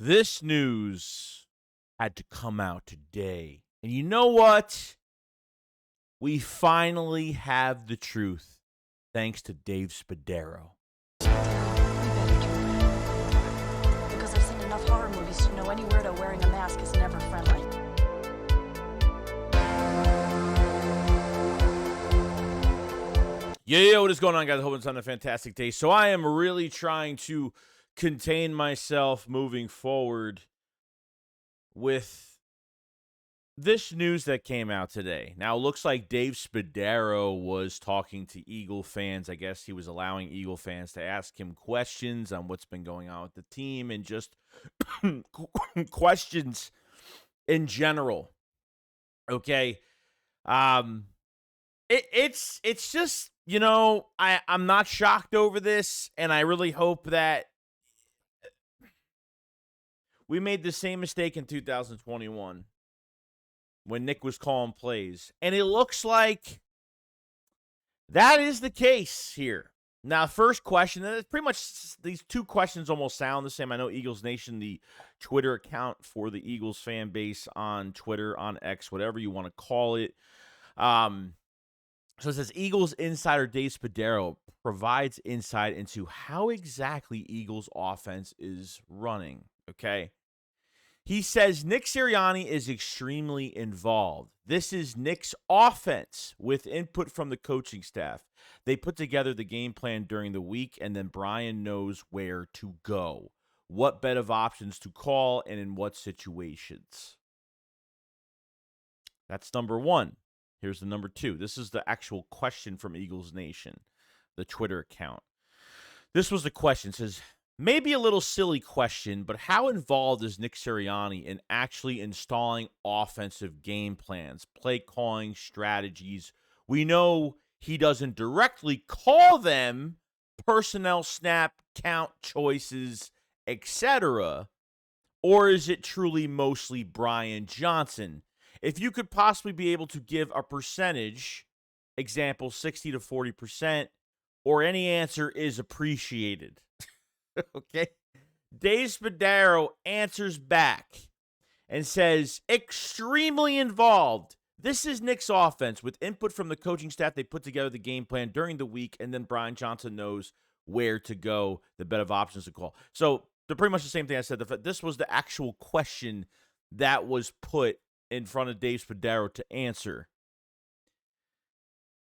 This news had to come out today. And you know what? We finally have the truth, thanks to Dave Spadaro. Because I've seen enough horror movies to know any weirdo wearing a mask is never friendly. Yeah, what is going on, guys? I hope it's on a fantastic day. So I am really trying to contain myself moving forward with this news that came out today. Now, it looks like Dave Spadaro was talking to Eagle fans. I guess he was allowing Eagle fans to ask him questions on what's been going on with the team and just questions in general. Okay. It's just, I'm not shocked over this, and I really hope that we made the same mistake in 2021 when Nick was calling plays. And it looks like that is the case here. Now, first question, and it's pretty much these two questions almost sound the same. I know Eagles Nation, the Twitter account for the Eagles fan base on Twitter, on X, whatever you want to call it. So it says, Eagles insider Dave Spadaro provides insight into how exactly Eagles offense is running, okay? He says Nick Sirianni is extremely involved. This is Nick's offense with input from the coaching staff. They put together the game plan during the week, and then Brian knows where to go, what bet of options to call, and in what situations. That's number one. Here's the number two. This is the actual question from Eagles Nation, the Twitter account. This was the question. It says, maybe a little silly question, but how involved is Nick Sirianni in actually installing offensive game plans, play calling strategies? We know he doesn't directly call them, personnel snap, count choices, etc. Or is it truly mostly BrianJohnson? If you could possibly be able to give a percentage, example 60 to 40%, or any answer is appreciated. Okay? Dave Spadaro answers back and says, extremely involved. This is Nick's offense. With input from the coaching staff, they put together the game plan during the week, and then BrianJohnson knows where to go, the bet of options to call. So they're pretty much the same thing I said. This was the actual question that was put in front of Dave Spadaro to answer.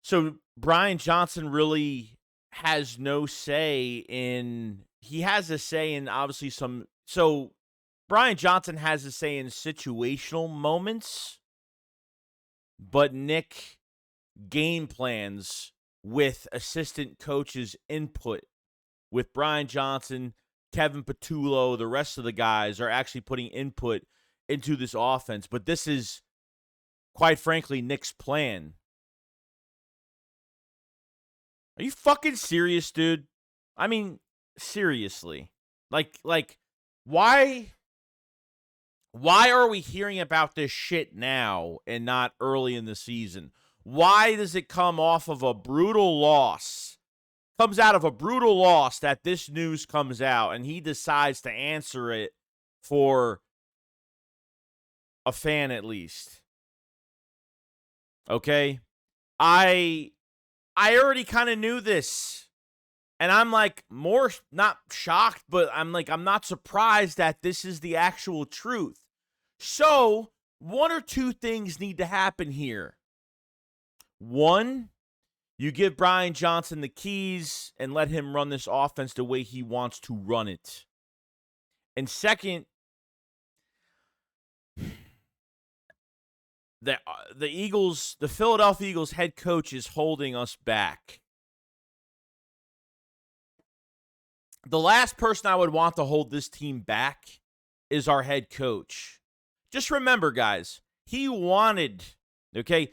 So BrianJohnson really has no say in, he has a say in obviously so BrianJohnson has a say in situational moments, but Nick game plans with assistant coaches' input. With BrianJohnson, Kevin Patullo, the rest of the guys are actually putting input into this offense, but this is, quite frankly, Nick's plan. Are you fucking serious, dude? I mean, seriously. Like, why are we hearing about this shit now and not early in the season? Why does it come off of a brutal loss? Comes out of a brutal loss that this news comes out, and he decides to answer it for a fan at least. Okay? I already kind of knew this. And I'm like more not shocked, but I'm not surprised that this is the actual truth. So, one or two things need to happen here. One, you give BrianJohnson the keys and let him run this offense the way he wants to run it. And second, the Philadelphia Eagles head coach is holding us back. The last person I would want to hold this team back is our head coach. Just remember, guys, he wanted, okay,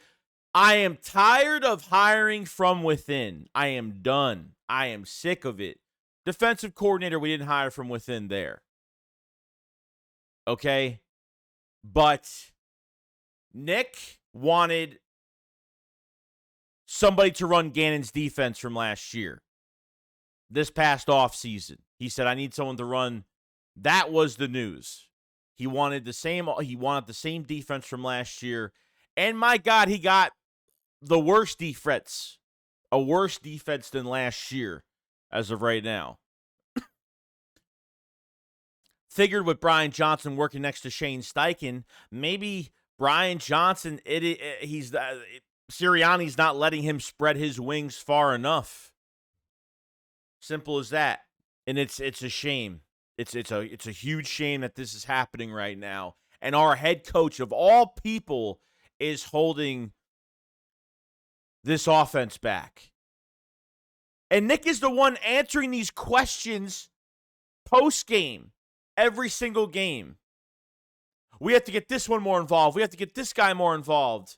I am tired of hiring from within. I am done. I am sick of it. Defensive coordinator, we didn't hire from within there. Okay? But Nick wanted somebody to run Gannon's defense from last year. This past offseason, he said, I need someone to run That was the news. He wanted the same defense from last year. And my God, he got the worst defense. A worse defense than last year as of right now. Figured with BrianJohnson working next to Shane Steichen, maybe BrianJohnson, Sirianni's not letting him spread his wings far enough. Simple as that. And it's a shame. It's a huge shame that this is happening right now. And our head coach of all people is holding this offense back. And Nick is the one answering these questions post-game, every single game. We have to get this one more involved. We have to get this guy more involved.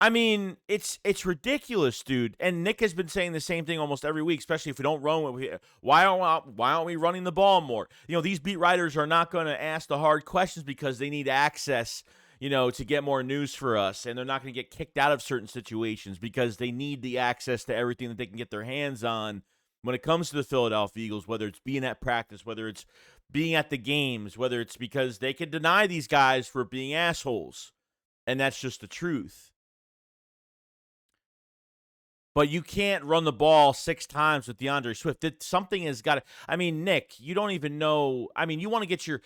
I mean, it's ridiculous, dude. And Nick has been saying the same thing almost every week, especially if we don't run. Why aren't we running the ball more? You know, these beat writers are not going to ask the hard questions because they need access, to get more news for us. And they're not going to get kicked out of certain situations because they need the access to everything that they can get their hands on when it comes to the Philadelphia Eagles, whether it's being at practice, whether it's being at the games, whether it's because they can deny these guys for being assholes. And that's just the truth. But you can't run the ball 6 times with DeAndre Swift. Something has got to. I mean, Nick, you don't even know. I mean, you want to get your.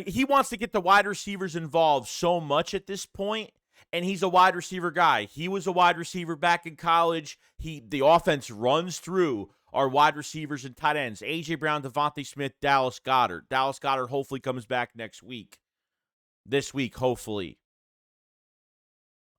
He wants to get the wide receivers involved so much at this point, and he's a wide receiver guy. He was a wide receiver back in college. The offense runs through our wide receivers and tight ends: A.J. Brown, Devontae Smith, Dallas Goedert. Dallas Goedert hopefully comes back next week. This week, hopefully.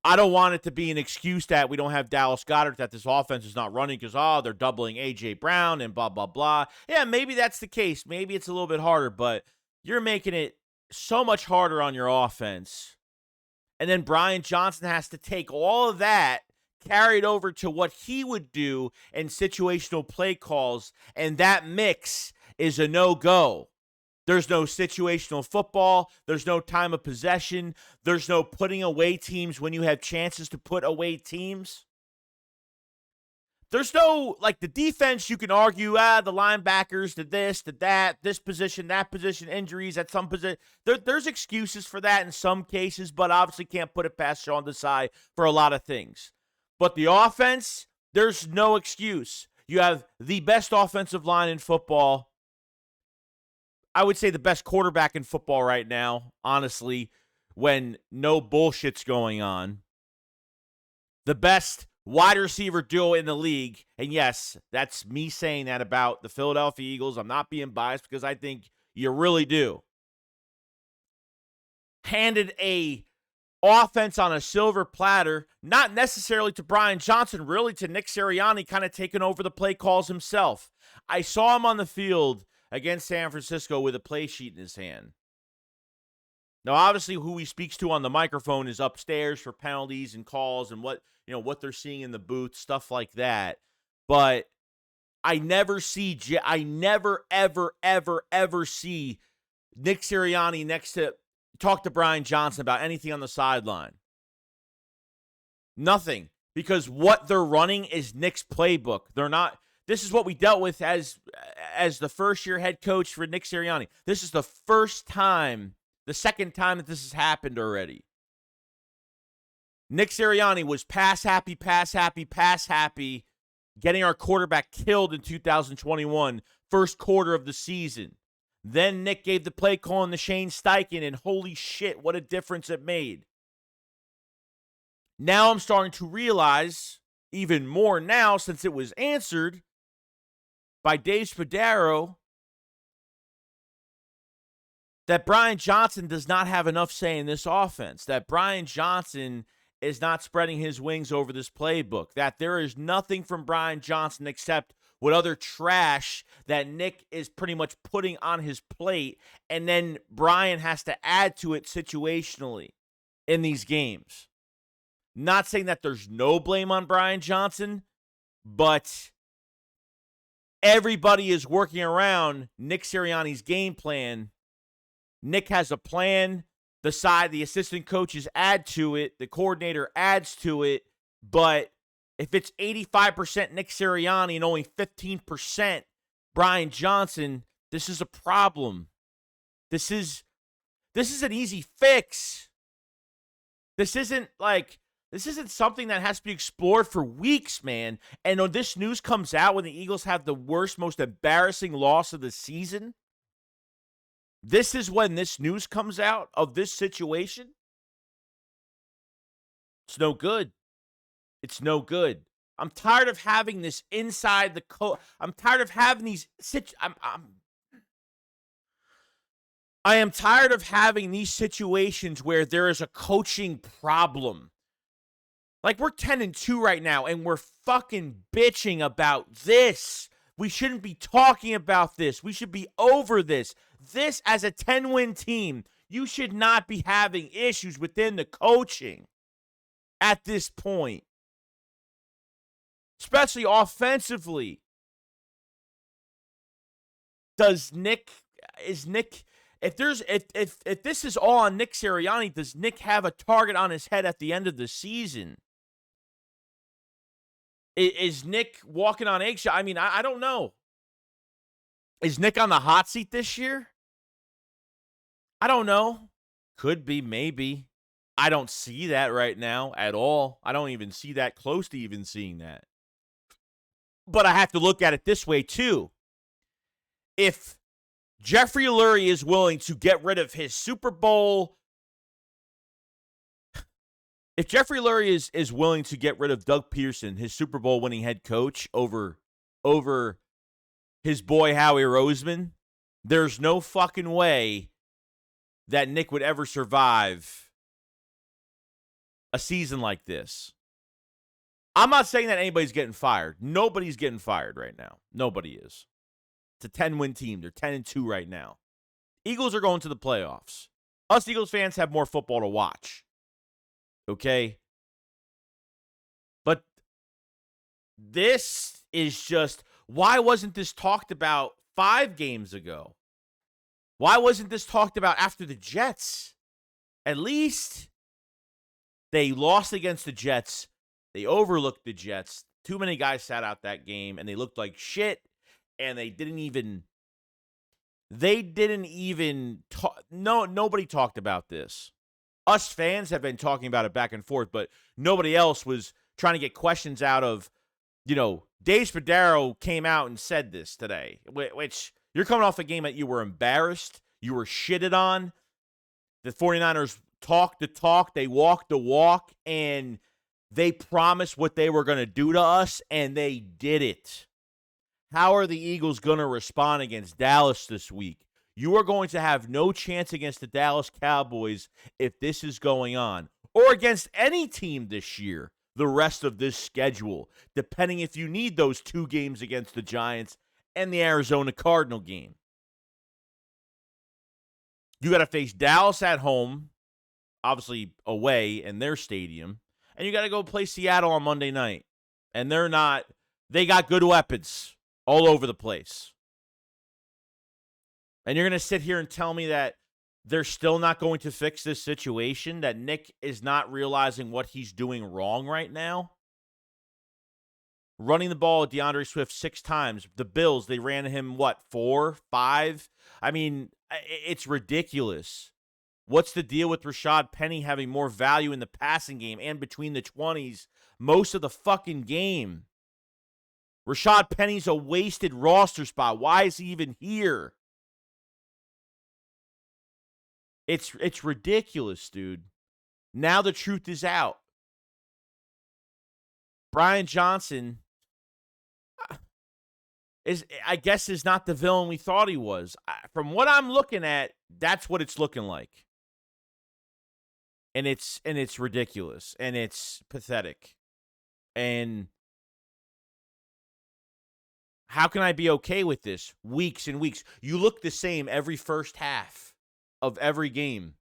I don't want it to be an excuse that we don't have Dallas Goedert, that this offense is not running because, they're doubling A.J. Brown and blah, blah, blah. Yeah, maybe that's the case. Maybe it's a little bit harder, but you're making it so much harder on your offense. And then BrianJohnson has to take all of that, carry it over to what he would do in situational play calls, and that mix is a no-go. There's no situational football. There's no time of possession. There's no putting away teams when you have chances to put away teams. There's no, the defense, you can argue, the linebackers did this, did that, this position, that position, injuries at some position. There's excuses for that in some cases, but obviously can't put it past Sean Desai for a lot of things. But the offense, there's no excuse. You have the best offensive line in football. I would say the best quarterback in football right now, honestly, when no bullshit's going on. The best wide receiver duo in the league. And yes, that's me saying that about the Philadelphia Eagles. I'm not being biased because I think you really do. Handed a offense on a silver platter, not necessarily to BrianJohnson, really to Nick Sirianni kind of taking over the play calls himself. I saw him on the field against San Francisco with a play sheet in his hand. Now, obviously, who he speaks to on the microphone is upstairs for penalties and calls and what they're seeing in the booth, stuff like that. But I never, ever, ever, ever see Nick Sirianni talk to BrianJohnson about anything on the sideline. Nothing. Because what they're running is Nick's playbook. They're not. This is what we dealt with as the first-year head coach for Nick Sirianni. This is the second time that this has happened already. Nick Sirianni was pass happy, getting our quarterback killed in 2021, first quarter of the season. Then Nick gave the play call to Shane Steichen, and holy shit, what a difference it made. Now I'm starting to realize, even more now since it was answered by Dave Spadaro, that BrianJohnson does not have enough say in this offense, that BrianJohnson is not spreading his wings over this playbook, that there is nothing from BrianJohnson except what other trash that Nick is pretty much putting on his plate, and then Brian has to add to it situationally in these games. Not saying that there's no blame on BrianJohnson, but everybody is working around Nick Sirianni's game plan. Nick has a plan. The assistant coaches add to it. The coordinator adds to it. But if it's 85% Nick Sirianni and only 15% BrianJohnson, this is a problem. This is an easy fix. This isn't something that has to be explored for weeks, man. And when this news comes out when the Eagles have the worst, most embarrassing loss of the season, this is when this news comes out of this situation. It's no good. It's no good. I'm tired of having this inside the I'm tired of having these I am tired of having these situations where there is a coaching problem. Like, we're 10-2 right now, and we're fucking bitching about this. We shouldn't be talking about this. We should be over this. This, as a 10-win team, you should not be having issues within the coaching at this point. Especially offensively. If this is all on Nick Sirianni, does Nick have a target on his head at the end of the season? Is Nick walking on eggshell? I mean, I don't know. Is Nick on the hot seat this year? I don't know. Could be, maybe. I don't see that right now at all. I don't even see that close to even seeing that. But I have to look at it this way, too. If Jeffrey Lurie is willing to get rid of his Super Bowl. If Jeffrey Lurie is willing to get rid of Doug Peterson, his Super Bowl winning head coach, over his boy Howie Roseman, there's no fucking way that Nick would ever survive a season like this. I'm not saying that anybody's getting fired. Nobody's getting fired right now. Nobody is. It's a 10-win team. They're 10-2 right now. Eagles are going to the playoffs. Us Eagles fans have more football to watch. Okay? But this is just, why wasn't this talked about 5 games ago? Why wasn't this talked about after the Jets? At least they lost against the Jets. They overlooked the Jets. Too many guys sat out that game, and they looked like shit. And they didn't even talk. Nobody talked about this. Us fans have been talking about it back and forth, but nobody else was trying to get questions out of, Dave Spadaro came out and said this today, which you're coming off a game that you were embarrassed, you were shitted on. The 49ers talked the talk, they walked the walk, and they promised what they were going to do to us, and they did it. How are the Eagles going to respond against Dallas this week? You are going to have no chance against the Dallas Cowboys if this is going on, or against any team this year, the rest of this schedule, depending if you need those 2 games against the Giants and the Arizona Cardinal game. You got to face Dallas at home, obviously away in their stadium, and you got to go play Seattle on Monday night. And they got good weapons all over the place. And you're going to sit here and tell me that they're still not going to fix this situation, that Nick is not realizing what he's doing wrong right now? Running the ball at DeAndre Swift 6 times. The Bills, they ran him, 4, 5? I mean, it's ridiculous. What's the deal with Rashad Penny having more value in the passing game and between the 20s most of the fucking game? Rashad Penny's a wasted roster spot. Why is he even here? It's ridiculous, dude. Now the truth is out. BrianJohnson is not the villain we thought he was. From what I'm looking at, that's what it's looking like. And it's ridiculous, and it's pathetic. And how can I be okay with this? Weeks and weeks. You look the same every first half of every game,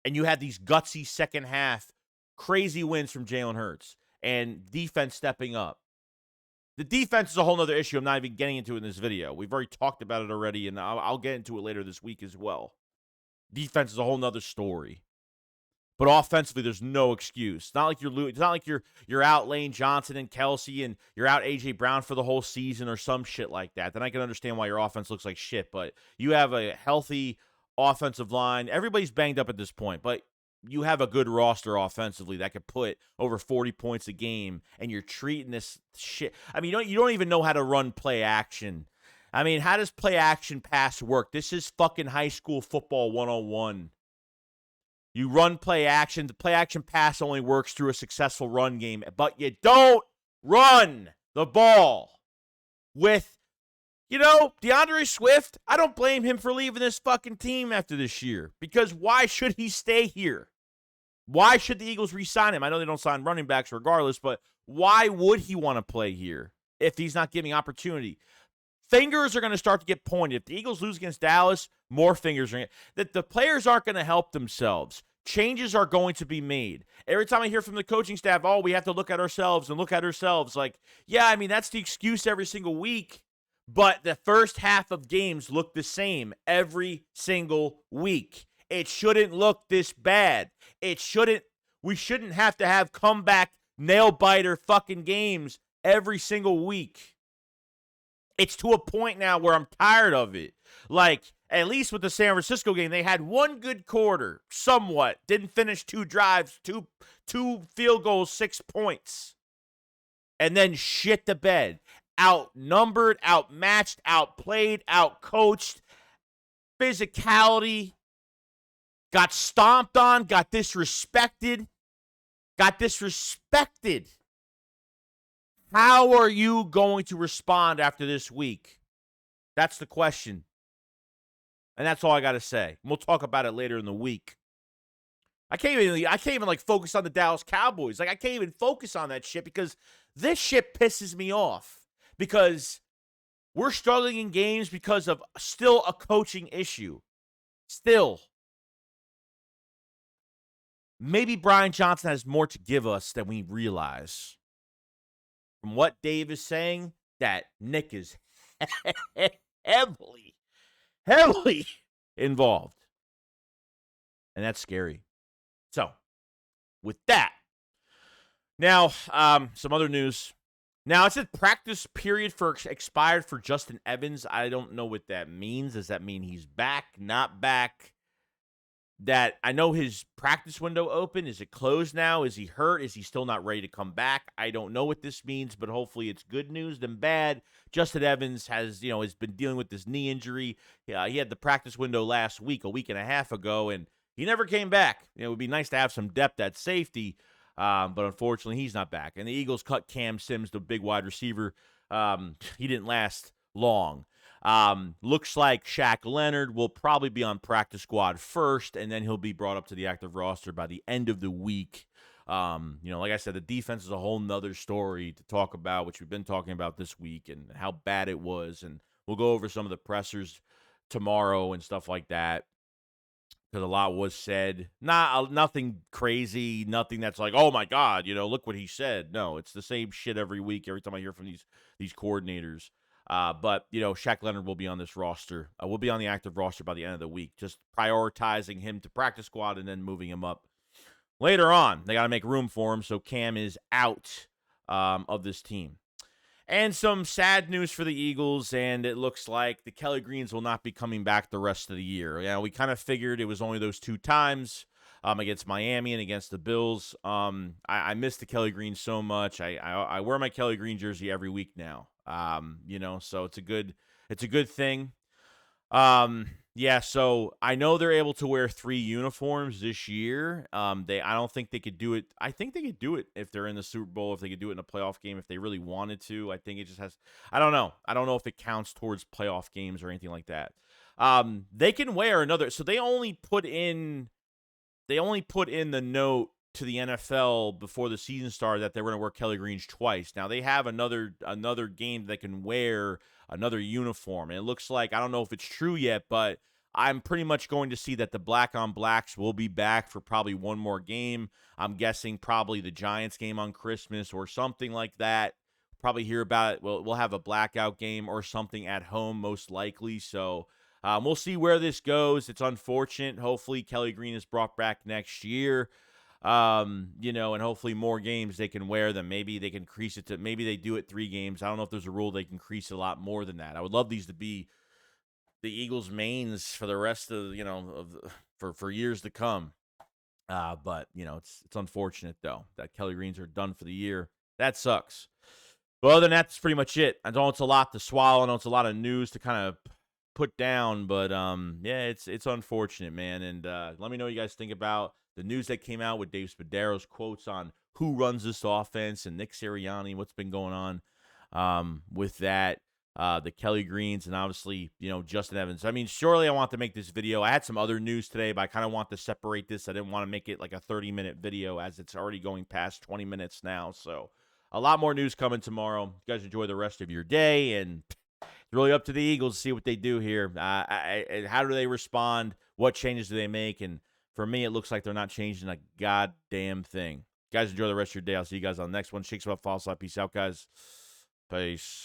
and you had these gutsy second half, crazy wins from Jalen Hurts, and defense stepping up. The defense is a whole other issue I'm not even getting into in this video. We've already talked about it already, and I'll get into it later this week as well. Defense is a whole other story. But offensively, there's no excuse. It's not like you're out Lane Johnson and Kelsey and you're out A.J. Brown for the whole season or some shit like that. Then I can understand why your offense looks like shit. But you have a healthy offensive line. Everybody's banged up at this point, but you have a good roster offensively that could put over 40 points a game, and you're treating this shit. I mean, you don't even know how to run play action. I mean, how does play action pass work? This is fucking high school football 101. You run play action. The play action pass only works through a successful run game, but you don't run the ball with, DeAndre Swift. I don't blame him for leaving this fucking team after this year, because why should he stay here? Why should the Eagles re-sign him? I know they don't sign running backs regardless, but why would he want to play here if he's not giving opportunity? Fingers are going to start to get pointed. If the Eagles lose against Dallas, more fingers are going to. That the players aren't going to help themselves. Changes are going to be made. Every time I hear from the coaching staff, oh, we have to look at ourselves and look at ourselves. Like, yeah, I mean, that's the excuse every single week. But the first half of games look the same every single week. It shouldn't look this bad. We shouldn't have to have comeback nail-biter fucking games every single week. It's to a point now where I'm tired of it. Like, at least with the San Francisco game, they had one good quarter, somewhat. Didn't finish 2 drives, two field goals, 6 points. And then shit the bed. Outnumbered, outmatched, outplayed, outcoached. Physicality. Got stomped on, got disrespected. How are you going to respond after this week? That's the question. And that's all I got to say. We'll talk about it later in the week. I can't even like focus on the Dallas Cowboys. Like, I can't even focus on that shit because this shit pisses me off. Because we're struggling in games because of still a coaching issue. Still. Maybe BrianJohnson has more to give us than we realize. From what Dave is saying, that Nick is heavily involved. And that's scary. So, with that, now, some other news. Now, it said practice period expired for Justin Evans. I don't know what that means. Does that mean he's back, not back? That I know his practice window open. Is it closed now? Is he hurt? Is he still not ready to come back? I don't know what this means, but hopefully it's good news than bad. Justin Evans has been dealing with this knee injury. He had the practice window last week, a week and a half ago, and he never came back. It would be nice to have some depth at safety, but unfortunately he's not back. And the Eagles cut Cam Sims, the big wide receiver. He didn't last long. Looks like Shaq Leonard will probably be on practice squad first, and then he'll be brought up to the active roster by the end of the week. Like I said, the defense is a whole nother story to talk about, which we've been talking about this week and how bad it was. And we'll go over some of the pressers tomorrow and stuff like that, because a lot was said. Nothing crazy, nothing that's like, oh my God, look what he said. No, it's the same shit every week, every time I hear from these coordinators. But Shaq Leonard will be on this roster. Will be on the active roster by the end of the week. Just prioritizing him to practice squad and then moving him up later on. They got to make room for him, so Cam is out of this team. And some sad news for the Eagles, and it looks like the Kelly Greens will not be coming back the rest of the year. Yeah, we kind of figured it was only those 2 times against Miami and against the Bills. I miss the Kelly Greens so much. I wear my Kelly Green jersey every week now. So it's a good thing. Yeah, so I know they're able to wear 3 uniforms this year. I don't think they could do it. I think they could do it if they're in the Super Bowl, if they could do it in a playoff game, if they really wanted to. I think it just has, I don't know. I don't know if it counts towards playoff games or anything like that. They can wear another, so they only put in the note to the NFL before the season started that they were going to wear Kelly Greens twice. Now they have another game that can wear another uniform. And it looks like, I don't know if it's true yet, but I'm pretty much going to see that the black on blacks will be back for probably one more game. I'm guessing probably the Giants game on Christmas or something like that. Probably hear about it. We'll have a blackout game or something at home, most likely. So we'll see where this goes. It's unfortunate. Hopefully Kelly Green is brought back next year. And hopefully more games they can wear them. Maybe they can increase it to, maybe they do it 3 games. I don't know if there's a rule they can increase a lot more than that. I would love these to be the Eagles mains for the rest of, for years to come. But it's unfortunate though that Kelly Greens are done for the year. That sucks. But other than that, that's pretty much it. I know it's a lot to swallow. I know it's a lot of news to kind of put down, but yeah, it's unfortunate, man. And let me know what you guys think about the news that came out with Dave Spadero's quotes on who runs this offense and Nick Sirianni, what's been going on with that. The Kelly Greens and obviously, Justin Evans. I mean, surely I want to make this video. I had some other news today, but I kind of want to separate this. I didn't want to make it like a 30-minute video as it's already going past 20 minutes now. So a lot more news coming tomorrow. You guys enjoy the rest of your day, and it's really up to the Eagles to see what they do here. How do they respond? What changes do they make? And for me, it looks like they're not changing a goddamn thing. Guys, enjoy the rest of your day. I'll see you guys on the next one. Shakes up, false up. Peace out, guys. Peace.